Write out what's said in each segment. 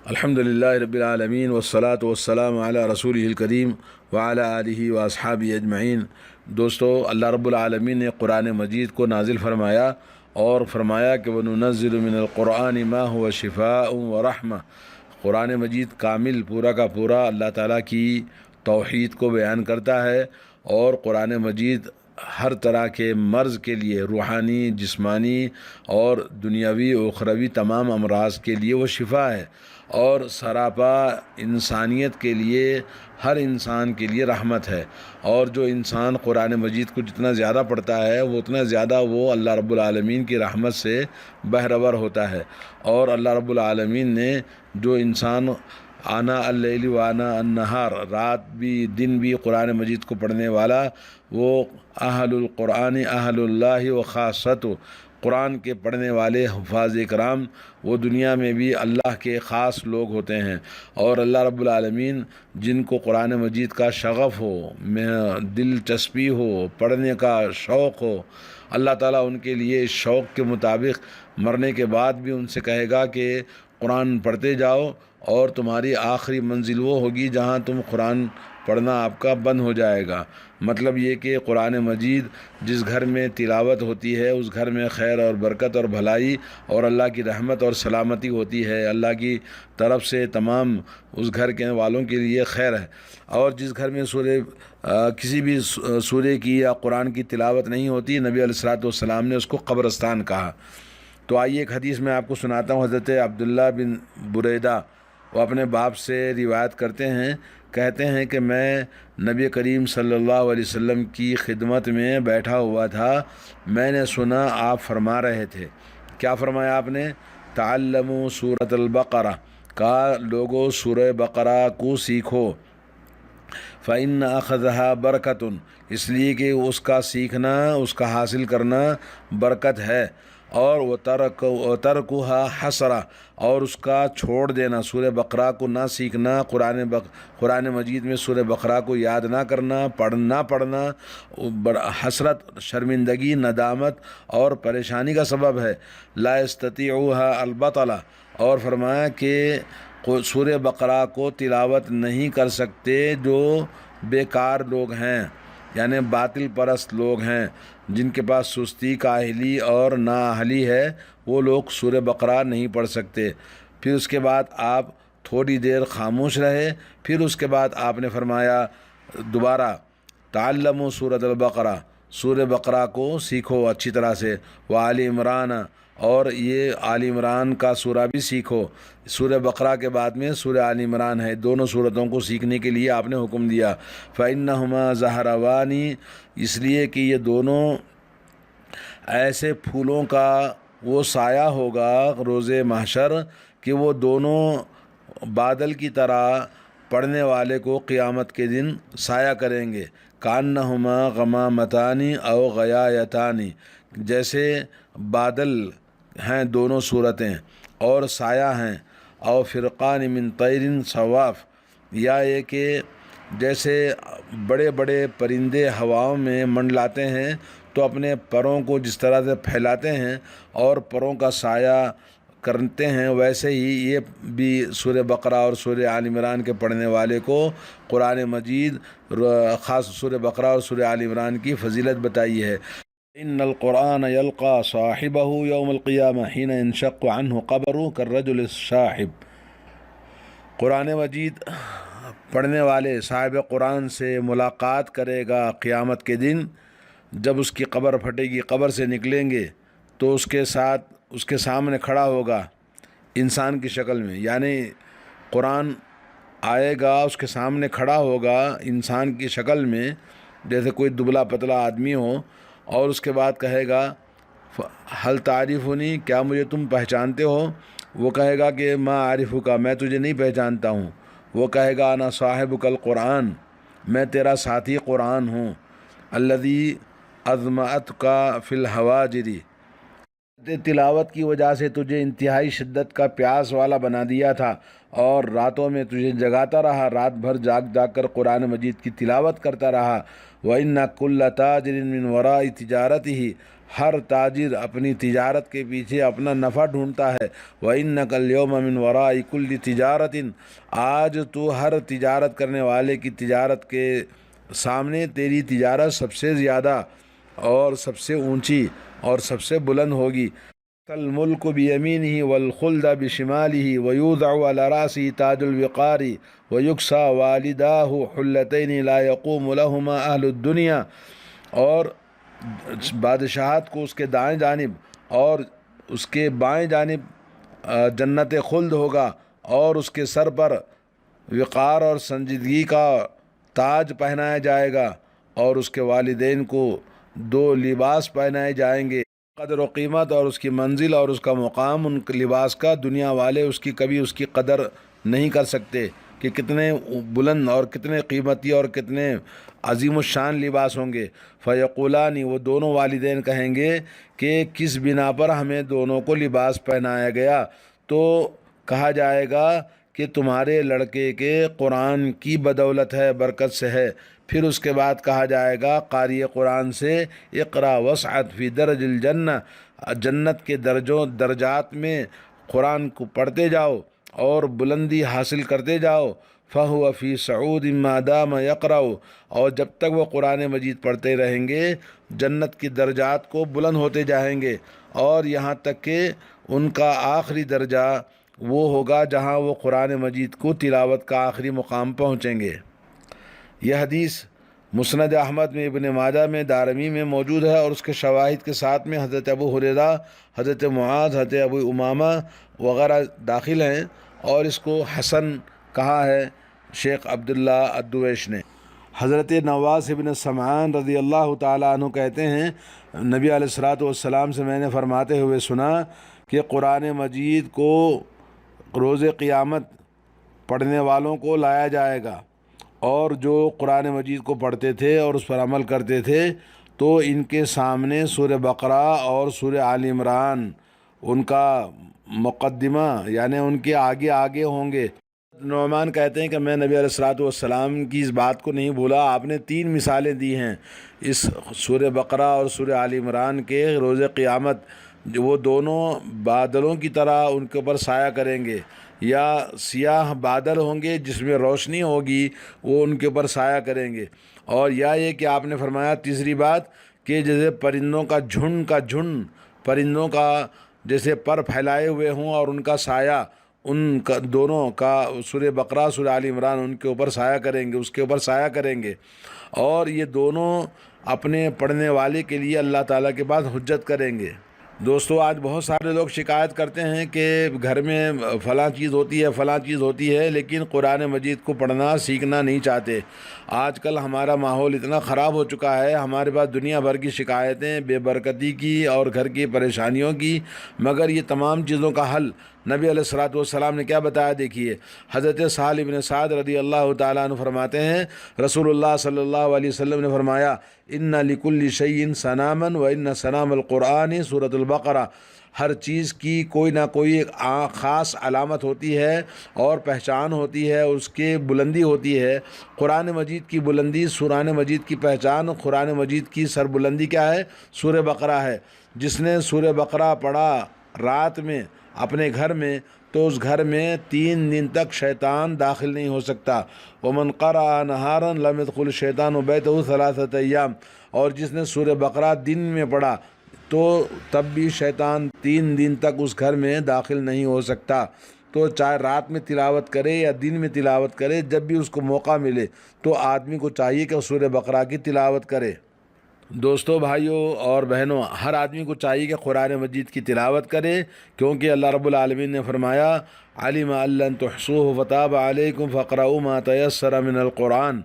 الحمدللہ رب العالمین والصلاة والسلام علی رسولہ الکریم وعلی آلہ واصحابہ اجمعین۔ دوستو، اللہ رب العالمین نے قرآن مجید کو نازل فرمایا اور فرمایا کہ وَنُنَزِّلُ مِنَ الْقُرْآنِ مَا هُوَ شِفَاءٌ وَرَحْمَةٌ۔ قرآن مجید کامل پورا کا پورا اللہ تعالیٰ کی توحید کو بیان کرتا ہے، اور قرآن مجید ہر طرح کے مرض کے لیے، روحانی، جسمانی اور دنیاوی اخروی تمام امراض کے لیے وہ شفا ہے، اور سراپا انسانیت کے لیے، ہر انسان کے لیے رحمت ہے۔ اور جو انسان قرآن مجید کو جتنا زیادہ پڑھتا ہے وہ اتنا زیادہ وہ اللہ رب العالمین کی رحمت سے بہرور ہوتا ہے۔ اور اللہ رب العالمین نے جو انسان آنا اللیل و آنا النہار، رات بھی دن بھی قرآن مجید کو پڑھنے والا، وہ اہل القرآن اہل اللہ و خاصۃ، قرآن کے پڑھنے والے حفاظ کرام وہ دنیا میں بھی اللہ کے خاص لوگ ہوتے ہیں۔ اور اللہ رب العالمین جن کو قرآن مجید کا شغف ہو، دلچسپی ہو، پڑھنے کا شوق ہو، اللہ تعالیٰ ان کے لیے اس شوق کے مطابق مرنے کے بعد بھی ان سے کہے گا کہ قرآن پڑھتے جاؤ، اور تمہاری آخری منزل وہ ہوگی جہاں تم قرآن پڑھنا آپ کا بند ہو جائے گا۔ مطلب یہ کہ قرآن مجید جس گھر میں تلاوت ہوتی ہے اس گھر میں خیر اور برکت اور بھلائی اور اللہ کی رحمت اور سلامتی ہوتی ہے، اللہ کی طرف سے تمام اس گھر کے والوں کے لیے خیر ہے۔ اور جس گھر میں کسی بھی سورے کی یا قرآن کی تلاوت نہیں ہوتی، نبی علیہ الصلوۃ والسلام نے اس کو قبرستان کہا۔ تو آئیے ایک حدیث میں آپ کو سناتا ہوں۔ حضرت عبداللہ بن بریدہ وہ اپنے باپ سے روایت کرتے ہیں، کہتے ہیں کہ میں نبی کریم صلی اللہ علیہ وسلم کی خدمت میں بیٹھا ہوا تھا، میں نے سنا آپ فرما رہے تھے۔ کیا فرمایا آپ نے؟ تعلموا سورۃ البقرہ، کہا لوگو سورہ بقرہ کو سیکھو، فإن أخذها برکۃ، اس لیے کہ اس کا سیکھنا، اس کا حاصل کرنا برکت ہے، اور وترکها حسرہ، اور اس کا چھوڑ دینا، سورہ بقرہ کو نہ سیکھنا، قرآن مجید میں سورہ بقرہ کو یاد نہ کرنا، پڑھنا حسرت، شرمندگی، ندامت اور پریشانی کا سبب ہے۔ لا يستطيعها البطلہ، اور فرمایا کہ سورہ بقرہ کو تلاوت نہیں کر سکتے جو بیکار لوگ ہیں، یعنی باطل پرست لوگ ہیں، جن کے پاس سستی، کاہلی اور نااہلی ہے، وہ لوگ سورہ بقرہ نہیں پڑھ سکتے۔ پھر اس کے بعد آپ تھوڑی دیر خاموش رہے، پھر اس کے بعد آپ نے فرمایا دوبارہ تعلموا سورۃ البقرہ، سورہ بقرہ کو سیکھو اچھی طرح سے، وآل عمران، اور یہ آل عمران کا سورہ بھی سیکھو۔ سورہ بقرہ کے بعد میں سورہ آل عمران ہے، دونوں سورتوں کو سیکھنے کے لیے آپ نے حکم دیا۔ فإنہما زہروان، اس لیے کہ یہ دونوں ایسے پھولوں کا وہ سایہ ہوگا روز محشر کہ وہ دونوں بادل کی طرح پڑھنے والے کو قیامت کے دن سایہ کریں گے۔ کأنہما غمامتان او غیایتان، جیسے بادل ہیں دونوں صورتیں اور سایہ ہیں، او فرقان من طیر صواف، یا یہ کہ جیسے بڑے بڑے پرندے ہواؤں میں منڈلاتے ہیں تو اپنے پروں کو جس طرح سے پھیلاتے ہیں اور پروں کا سایہ کرتے ہیں، ویسے ہی یہ بھی سورہ بقرہ اور سورہ آل عمران کے پڑھنے والے کو قرآن مجید، خاص سورہ بقرہ اور سورہ آل عمران کی فضیلت بتائی ہے۔ ان القرآن یلقى صاحبہ یوم القیامہ حین ينشق عنہ قبر كالرجل الشاحب، قرآن مجید پڑھنے والے صاحب قرآن سے ملاقات کرے گا قیامت کے دن، جب اس کی قبر پھٹے گی، قبر سے نکلیں گے تو اس کے سامنے کھڑا ہوگا انسان کی شکل میں، یعنی قرآن آئے گا اس کے سامنے کھڑا ہوگا انسان کی شکل میں، جیسے کوئی دبلا پتلا آدمی ہو، اور اس کے بعد کہے گا حل تعریفنی، کیا مجھے تم پہچانتے ہو؟ وہ کہے گا کہ ما عارفک، میں تجھے نہیں پہچانتا ہوں۔ وہ کہے گا انا صاحبک القرآن، میں تیرا ساتھی قرآن ہوں، الذی اظمأتک فی الحواجر، تلاوت کی وجہ سے تجھے انتہائی شدت کا پیاس والا بنا دیا تھا، اور راتوں میں تجھے جگاتا رہا، رات بھر جاگ جاگ کر قرآن مجید کی تلاوت کرتا رہا۔ وَإِنَّ كُلَّ تَاجِرٍ مِّن وَرَاءِ تِجَارَتِهِ، ہر تاجر اپنی تجارت کے پیچھے اپنا نفع ڈھونڈتا ہے۔ وَإِنَّكَ الْيَوْمَ مِنْ وَرَاءِ كُلِّ تِجَارَةٍ، آج تو ہر تجارت کرنے والے کی تجارت کے سامنے تیری تجارت سب سے زیادہ اور سب سے اونچی اور سب سے بلند ہوگی۔ الملک بیمینہ والخلد بشمالہ ویوضع علی رأسہ تاج الوقار ویکسا والداہ حلتین لا یقوم لہما اہل الدنیا، اور بادشاہت کو اس کے دائیں جانب اور اس کے بائیں جانب جنت خلد ہوگا، اور اس کے سر پر وقار اور سنجیدگی کا تاج پہنایا جائے گا، اور اس کے والدین کو دو لباس پہنائے جائیں گے۔ قدر و قیمت اور اس کی منزل اور اس کا مقام ان لباس کا دنیا والے اس کی کبھی اس کی قدر نہیں کر سکتے کہ کتنے بلند اور کتنے قیمتی اور کتنے عظیم الشان لباس ہوں گے۔ فیقولانی، وہ دونوں والدین کہیں گے کہ کس بنا پر ہمیں دونوں کو لباس پہنایا گیا؟ تو کہا جائے گا کہ تمہارے لڑکے کے قرآن کی بدولت ہے، برکت سے ہے۔ پھر اس کے بعد کہا جائے گا قاری قرآن سے اقرا وسعت فی درج الجنہ، جنت کے درجات میں قرآن کو پڑھتے جاؤ اور بلندی حاصل کرتے جاؤ۔ فہو فی صعود ما دام یقرأ، اور جب تک وہ قرآن مجید پڑھتے رہیں گے جنت کی درجات کو بلند ہوتے جائیں گے، اور یہاں تک کہ ان کا آخری درجہ وہ ہوگا جہاں وہ قرآن مجید کو تلاوت کا آخری مقام پہنچیں گے۔ یہ حدیث مسند احمد میں، ابن ماجہ میں، دارمی میں موجود ہے، اور اس کے شواہد کے ساتھ میں حضرت ابو ہریرہ، حضرت معاذ، حضرت ابو امامہ وغیرہ داخل ہیں، اور اس کو حسن کہا ہے شیخ عبداللہ الدویش نے۔ حضرت نواس ابن سمعان رضی اللہ تعالیٰ عنہ کہتے ہیں نبی علیہ الصلوۃ والسلام سے میں نے فرماتے ہوئے سنا کہ قرآن مجید کو روز قیامت پڑھنے والوں کو لایا جائے گا، اور جو قرآن مجید کو پڑھتے تھے اور اس پر عمل کرتے تھے تو ان کے سامنے سورہ بقرہ اور سورہ آل عمران ان کا مقدمہ، یعنی ان کے آگے آگے ہوں گے۔ نعمان کہتے ہیں کہ میں نبی علیہ الصلوۃ والسلام کی اس بات کو نہیں بھولا، آپ نے 3 مثالیں دی ہیں اس سورہ بقرہ اور سورہ آل عمران کے روز قیامت، وہ دونوں بادلوں کی طرح ان کے اوپر سایہ کریں گے، یا سیاہ بادل ہوں گے جس میں روشنی ہوگی وہ ان کے اوپر سایہ کریں گے، اور یا یہ کہ آپ نے فرمایا تیسری بات کہ جیسے پرندوں کا جھنڈ پرندوں کا جیسے پر پھیلائے ہوئے ہوں اور ان کا سایہ ان کا دونوں کا سورہ بقرہ سورہ آل عمران ان کے اوپر سایہ کریں گے، اس کے اوپر سایہ کریں گے، اور یہ دونوں اپنے پڑھنے والے کے لیے اللہ تعالیٰ کے پاس حجت کریں گے۔ دوستو، آج بہت سارے لوگ شکایت کرتے ہیں کہ گھر میں فلاں چیز ہوتی ہے لیکن قرآن مجید کو پڑھنا سیکھنا نہیں چاہتے۔ آج کل ہمارا ماحول اتنا خراب ہو چکا ہے، ہمارے پاس دنیا بھر کی شکایتیں بے برکتی کی اور گھر کی پریشانیوں کی، مگر یہ تمام چیزوں کا حل نبی علیہ الصلوۃ والسلام نے کیا بتایا؟ دیکھیے، حضرت سہل بن سعد رضی اللہ تعالیٰ عنہ فرماتے ہیں رسول اللہ صلی اللہ علیہ وسلم نے فرمایا ان لکل شیء صناما وان صنام القرآن سورۃ البقرہ، ہر چیز کی کوئی نہ کوئی ایک خاص علامت ہوتی ہے اور پہچان ہوتی ہے، اس کی بلندی ہوتی ہے۔ قرآن مجید کی بلندی، قرآن مجید کی پہچان، قرآن مجید کی سربلندی کیا ہے؟ سورہ بقرہ ہے۔ جس نے سورہ بقرہ پڑھا رات میں اپنے گھر میں تو اس گھر میں 3 دن تک شیطان داخل نہیں ہو سکتا۔ ومن قرأ نہارا لم يدخل الشیطان بیتہ 3 ایام، اور جس نے سورہ بقرہ دن میں پڑھا تو تب بھی شیطان 3 دن تک اس گھر میں داخل نہیں ہو سکتا۔ تو چاہے رات میں تلاوت کرے یا دن میں تلاوت کرے، جب بھی اس کو موقع ملے تو آدمی کو چاہیے کہ سورہ بقرہ کی تلاوت کرے۔ دوستو، بھائیوں اور بہنوں، ہر آدمی کو چاہیے کہ قرآن مجید کی تلاوت کرے، کیونکہ اللہ رب العالمین نے فرمایا علم ان لن تحصوه فتاب علیکم فاقرؤوا ما تیسر من القرآن،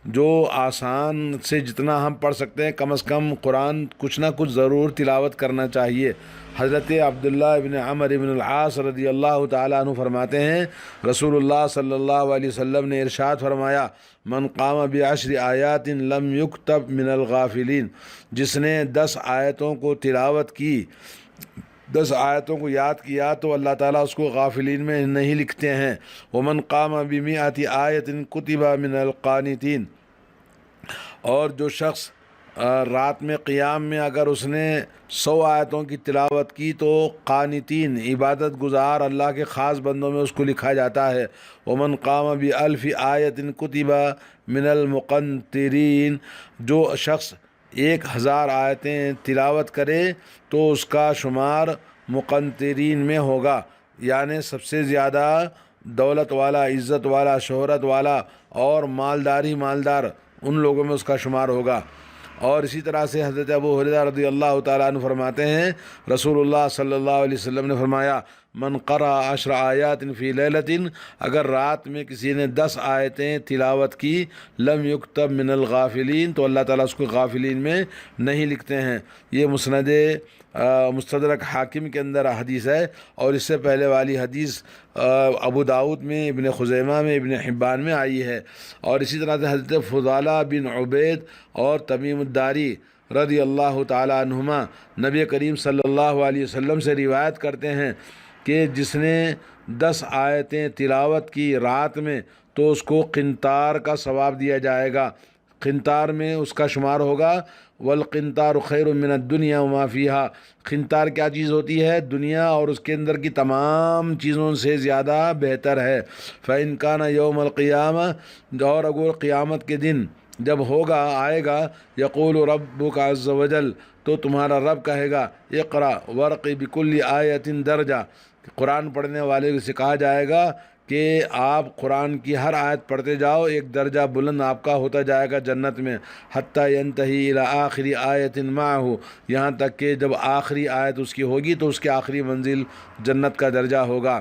جو آسان سے جتنا ہم پڑھ سکتے ہیں کم از کم قرآن کچھ نہ کچھ ضرور تلاوت کرنا چاہیے۔ حضرت عبداللہ ابن عمر ابن العاص رضی اللہ تعالیٰ عنہ فرماتے ہیں رسول اللہ صلی اللہ علیہ وسلم نے ارشاد فرمایا من قام ب10 آیات لم یکتب من الغافلین، جس نے 10 آیتوں کو تلاوت کی 10 آیتوں کو یاد کیا تو اللہ تعالیٰ اس کو غافلین میں نہیں لکھتے ہیں۔ ومن قام بمئۃ آیۃ کتب من القانتین، اور جو شخص رات میں قیام میں اگر اس نے 100 آیتوں کی تلاوت کی تو قانتین عبادت گزار اللہ کے خاص بندوں میں اس کو لکھا جاتا ہے۔ ومن قام بألف آیۃ کتب من المقنطرین، جو شخص 1000 آیتیں تلاوت کرے تو اس کا شمار مقنطرین میں ہوگا، یعنی سب سے زیادہ دولت والا، عزت والا، شہرت والا اور مالدار ان لوگوں میں اس کا شمار ہوگا۔ اور اسی طرح سے حضرت ابو ہریرہ رضی اللہ تعالیٰ عنہ فرماتے ہیں، رسول اللہ صلی اللہ علیہ وسلم نے فرمایا، من قرأ 10 آیات فی لیلۃ، اگر رات میں کسی نے 10 آیتیں تلاوت کی، لم یکتب من الغافلین، تو اللہ تعالیٰ اس کو غافلین میں نہیں لکھتے ہیں۔ یہ مستدرک حاکم کے اندر حدیث ہے، اور اس سے پہلے والی حدیث ابو داؤد میں، ابن خزیمہ میں، ابن حبان میں آئی ہے۔ اور اسی طرح سے حضرت فضالہ بن عبید اور تمیم الداری رضی اللہ تعالیٰ عنہما نبی کریم صلی اللہ علیہ وسلم سے روایت کرتے ہیں کہ جس نے 10 آیتیں تلاوت کی رات میں تو اس کو قنطار کا ثواب دیا جائے گا، قنطار میں اس کا شمار ہوگا۔ والقنطار خیر من الدنیا وما فیہا، قنطار کیا چیز ہوتی ہے؟ دنیا اور اس کے اندر کی تمام چیزوں سے زیادہ بہتر ہے۔ فإن کان یوم القیامہ، اور اگر قیامت کے دن جب ہوگا، آئے گا، یقول ربک عز وجل، تو تمہارا رب کہے گا، اقرأ ورقی بکل آیۃ درجہ، قرآن پڑھنے والے سے کہا جائے گا کہ آپ قرآن کی ہر آیت پڑھتے جاؤ، ایک درجہ بلند آپ کا ہوتا جائے گا جنت میں، حتی ینتہی الی آخر آیت معہ، یہاں تک کہ جب آخری آیت اس کی ہوگی تو اس کی آخری منزل جنت کا درجہ ہوگا۔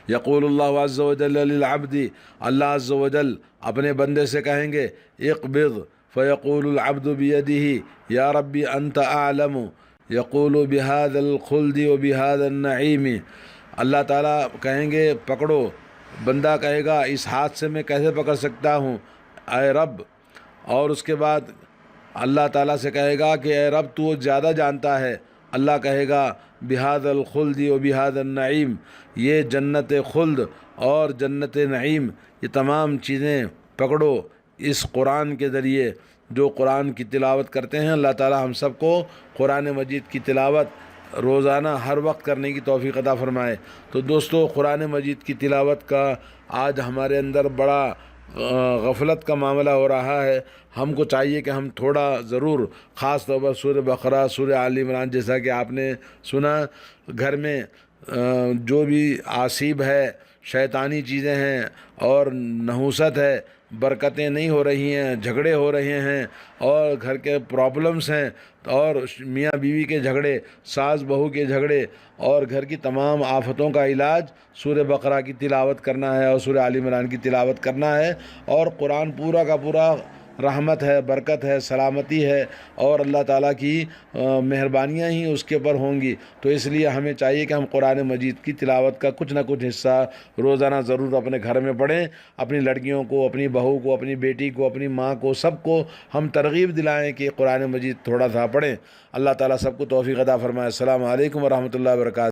یقول اللہ عز وجل للعبد، اللہ عز وجل اپنے بندے سے کہیں گے، اقبض، فیقول العبد بیدہ یا ربی انت اعلم، یقول بہذا الخلد وبہذا النعیم، اللہ تعالیٰ کہیں گے پکڑو، بندہ کہے گا اس ہاتھ سے میں کیسے پکڑ سکتا ہوں اے رب، اور اس کے بعد اللہ تعالیٰ سے کہے گا کہ اے رب تو زیادہ جانتا ہے، اللہ کہے گا بہذا الخلد وبہذا النعیم، یہ جنت خلد اور جنت نعیم، یہ تمام چیزیں پکڑو اس قرآن کے ذریعے۔ جو قرآن کی تلاوت کرتے ہیں، اللہ تعالیٰ ہم سب کو قرآن مجید کی تلاوت روزانہ ہر وقت کرنے کی توفیق عطا فرمائے۔ تو دوستو، قرآن مجید کی تلاوت کا آج ہمارے اندر بڑا غفلت کا معاملہ ہو رہا ہے۔ ہم کو چاہیے کہ ہم تھوڑا ضرور، خاص طور پر سورہ بقرہ، سورہ آل عمران، جیسا کہ آپ نے سنا، گھر میں جو بھی آسیب ہے، شیطانی چیزیں ہیں اور نحوست ہے، برکتیں نہیں ہو رہی ہیں، جھگڑے ہو رہے ہیں اور گھر کے پرابلمس ہیں، اور میاں بیوی کے جھگڑے، ساس بہو کے جھگڑے، اور گھر کی تمام آفتوں کا علاج سورہ بقرہ کی تلاوت کرنا ہے اور سورہ آل عمران کی تلاوت کرنا ہے۔ اور قرآن پورا کا پورا رحمت ہے، برکت ہے، سلامتی ہے، اور اللہ تعالیٰ کی مہربانیاں ہی اس کے اوپر ہوں گی۔ تو اس لیے ہمیں چاہیے کہ ہم قرآن مجید کی تلاوت کا کچھ نہ کچھ حصہ روزانہ ضرور اپنے گھر میں پڑھیں، اپنی لڑکیوں کو، اپنی بہو کو، اپنی بیٹی کو، اپنی ماں کو، سب کو ہم ترغیب دلائیں کہ قرآن مجید تھوڑا سا پڑھیں۔ اللہ تعالیٰ سب کو توفیق عطا فرمائے۔ السلام علیکم ورحمۃ اللہ وبرکاتہ۔